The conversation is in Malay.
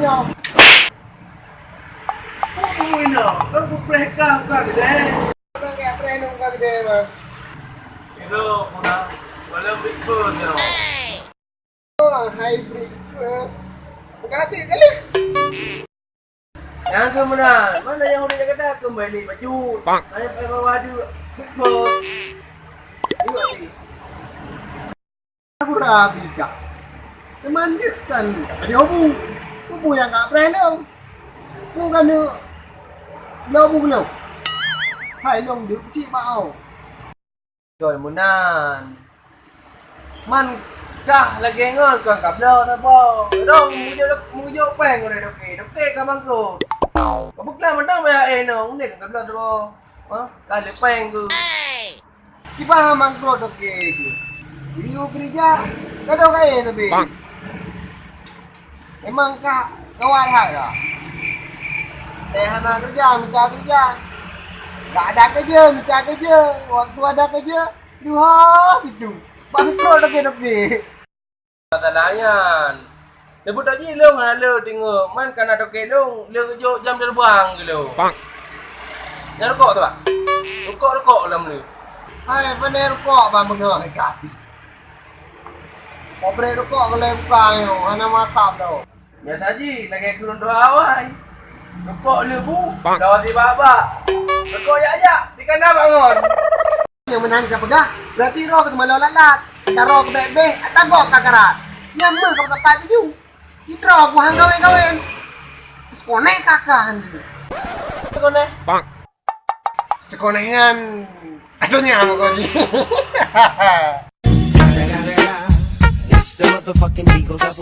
no. Uy, no. Nagpupreh ka gede. Kang kaya preno ka gede ba? Pero, walang big food, no? Oh, hybrid first. Magkati kali. Yang kemudian, mana yang udah kata kembali baju. Saya bawa dulu big food. Dua ni. Aku rabi ka. Teman dia kan. Ada obu. Obu yang tak preno. Bukan dia. Lo bu lo. Hai long được chị bảo. Rồi muốn ăn. Man kah lagi ngon kang kablo na po. Dong mu jo peng rồi đok ke ka bang ro. Có bức la man ba e no, nde kang kablo to po. Ha? Ka le peng ku. Kipa mang bro dok ke itu. Video kerja. Kado kaya tapi. Emang kah kawan hai lah. Anak kerja, minta kerja. Gak ada kerja, minta kerja. Waktu ada kerja, dua gitu. Bangkrut lagi. Tadayan. Lebut aja long ada tengok. Man kan ada kelong, le jo jam terbang gitu. Nyar kok tu ah. Rokok dalam ni. Hai, bener kok bang mengai kaki. Operate rokok boleh buka yo, ana masam dah. Ya tadi lagi kurun doa awai. Rokok le bu. Dah di baba. Rokok ya, di kandang bangun. Yang menang siapa gah? Berarti roh ketemu lalat. Kita roh ke bebe, atau gok kakarat. Yang mer ke tempat tu. Kita roh ku hang gawen. Sekolah kakahan. Sekolah. Sekonehan. Aduhnya sama kau ni. It's the motherfucking Eagle Double.